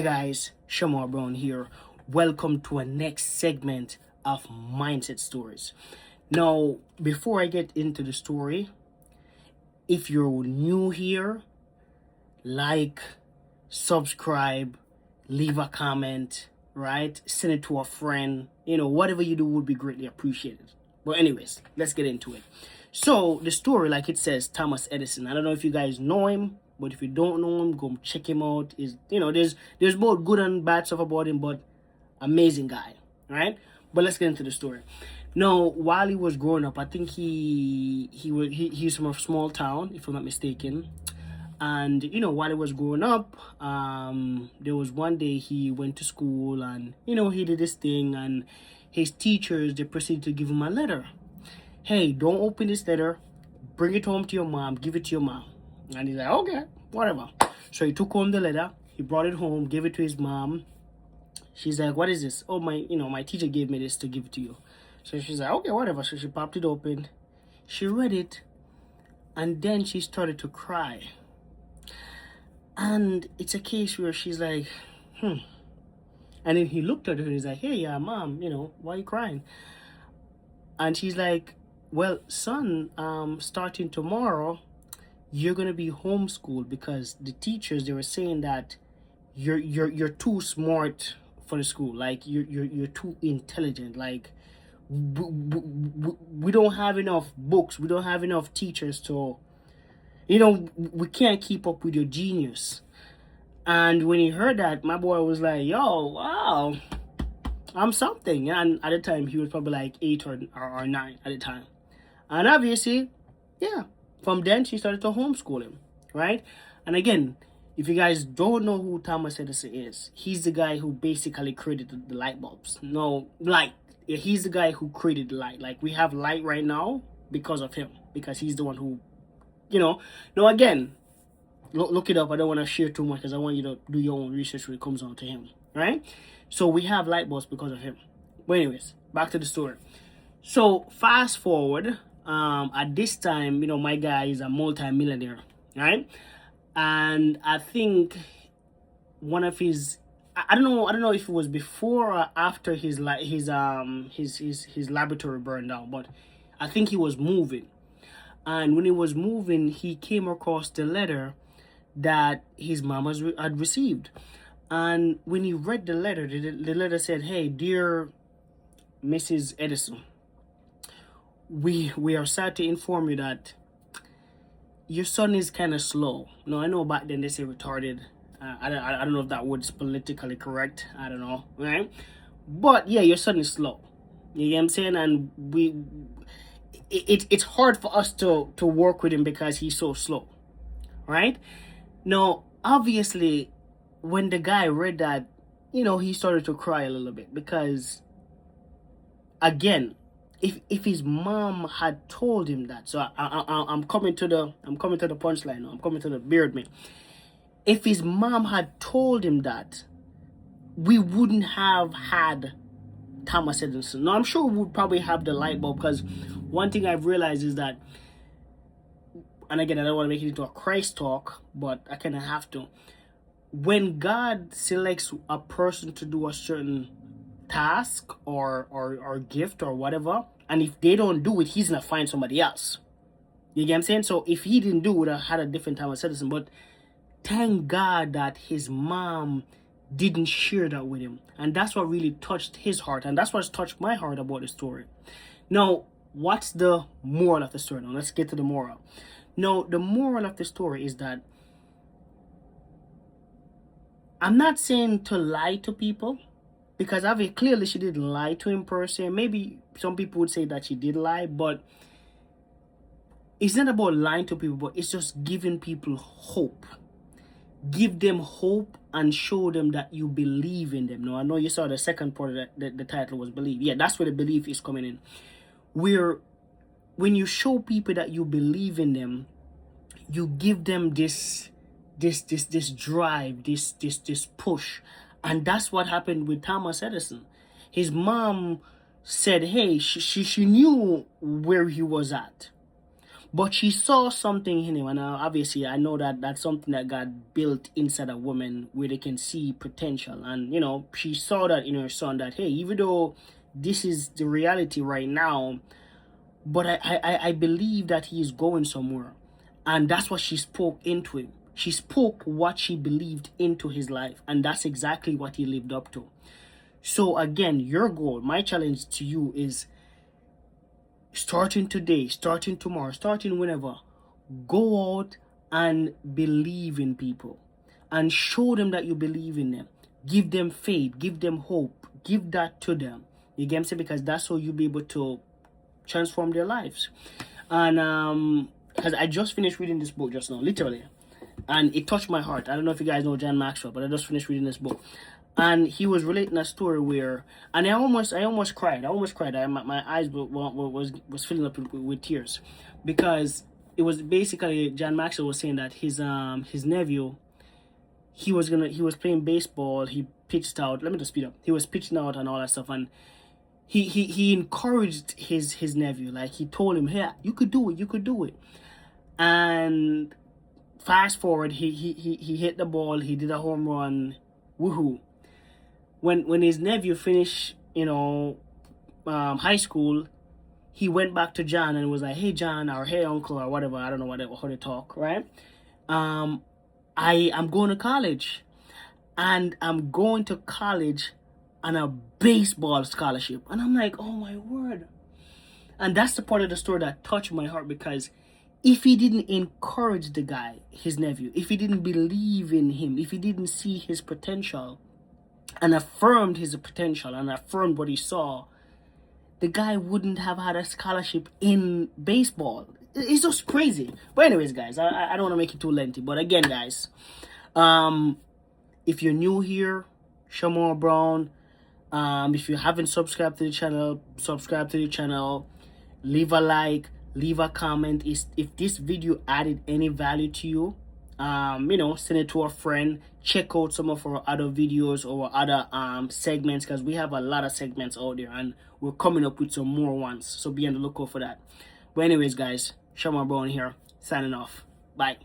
Hey guys, Shamar Brown here. Welcome to a next segment of Mindset Stories. Now, before I get into the story, if you're new here, like, subscribe, leave a comment, right? Send it to a friend. Whatever you do would be greatly appreciated. But anyways, let's get into it. So the story, like it says, Thomas Edison. I don't know if you guys know him, but if you don't know him, go check him out. There's both good and bad stuff about him, but amazing guy, right? But let's get into the story. Now, while he was growing up, I think he's from a small town, if I'm not mistaken. And while he was growing up, there was one day he went to school and he did this thing, and his teachers, they proceeded to give him a letter. Hey, don't open this letter, bring it home to your mom, give it to your mom. And he's like, okay, whatever. So he took home the letter, he brought it home, gave it to his mom. She's like, what is this? Oh, my teacher gave me this to give it to you. So she's like, okay, whatever. So she popped it open, she read it, and then she started to cry. And it's a case where she's like, And then he looked at her and he's like, hey, mom, why are you crying? And she's like, well, son, starting tomorrow, you're gonna be homeschooled because the teachers, they were saying that you're too smart for the school. Like you're too intelligent. Like we don't have enough books. We don't have enough teachers to, we can't keep up with your genius. And when he heard that, my boy was like, yo, wow, I'm something. And at the time, he was probably like 8 or 9 at the time. And obviously, yeah, from then she started to homeschool him, right? And again, if you guys don't know who Thomas Edison is, he's the guy who basically created the light bulbs. No, light. Yeah, he's the guy who created the light. Like, we have light right now because of him, because he's the one who, Now, again, look it up. I don't want to share too much because I want you to do your own research when it comes on to him, right? So we have light bulbs because of him. But anyways, back to the story. So fast forward, at this time, my guy is a multi-millionaire, right? And I think one of his, I don't know if it was before or after his laboratory burned down, but I think he was moving. And when he was moving, he came across the letter that his mom had received. And when he read the letter, the letter said, hey, dear Mrs. Edison, we are sad to inform you that your son is kind of slow. No, I know back then they say retarded. I don't know if that word's politically correct. I don't know, right? But yeah, your son is slow. You get what I'm saying? And it's hard for us to work with him because he's so slow, right? Now, obviously, when the guy read that, he started to cry a little bit because, again, if his mom had told him that, so I'm coming to the punchline now. I'm coming to the beard man. If his mom had told him that, we wouldn't have had Thomas Edison. Now, I'm sure we would probably have the light bulb, because one thing I've realized is that, and again, I don't want to make it into a Christ talk, but I kind of have to. When God selects a person to do a certain task or gift or whatever, and if they don't do it, he's gonna find somebody else. You get what I'm saying? So if he didn't do it, I had a different Thomas Edison. But thank God that his mom didn't share that with him, and that's what really touched his heart, and that's what's touched my heart about the story. Now, what's the moral of the story? Now let's get to the moral. Now, the moral of the story is that I'm not saying to lie to people, because clearly she didn't lie to him per se. Maybe some people would say that she did lie, but it's not about lying to people, but it's just giving people hope. Give them hope and show them that you believe in them. Now, I know you saw the second part of the title was believe. Yeah, that's where the belief is coming in. Where when you show people that you believe in them, you give them this drive, this push. And that's what happened with Thomas Edison. His mom said, hey, she knew where he was at. But she saw something in him, and obviously, I know that that's something that got built inside a woman where they can see potential. And she saw that in her son, that hey, even though this is the reality right now, but I believe that he is going somewhere, and that's what she spoke into him. She spoke what she believed into his life, and that's exactly what he lived up to. So again, your goal, my challenge to you is, starting today, starting tomorrow, starting whenever, go out and believe in people and show them that you believe in them. Give them faith, give them hope, give that to them. You get what I'm saying? Because that's how you'll be able to transform their lives. And because I just finished reading this book just now, literally, and it touched my heart. I don't know if you guys know John Maxwell, but I just finished reading this book, and he was relating a story where, and I almost cried. My eyes was filling up with tears, because it was basically John Maxwell was saying that his nephew, he was playing baseball. He pitched out. Let me just speed up. He was pitching out and all that stuff, and he encouraged his nephew. Like, he told him, hey, you could do it. And fast forward, he hit the ball, he did a home run, woohoo. When his nephew finished high school, he went back to John and was like, hey John, or hey uncle, or whatever, I don't know how they talk, right? I'm going to college, and I'm going to college on a baseball scholarship. And I'm like, oh my word. And that's the part of the story that touched my heart, because if he didn't encourage the guy, his nephew, if he didn't believe in him, if he didn't see his potential and affirmed his potential and affirmed what he saw, the guy wouldn't have had a scholarship in baseball. It's just crazy. But anyways, guys, I don't want to make it too lengthy. But again, guys, if you're new here, Shamar Brown. If you haven't subscribed to the channel, subscribe to the channel. Leave a like, leave a comment. If this video added any value to you, send it to a friend. Check out some of our other videos or other segments, because we have a lot of segments out there, and we're coming up with some more ones, so be on the lookout for that. But anyways, guys, Shamar Brown here, signing off. Bye.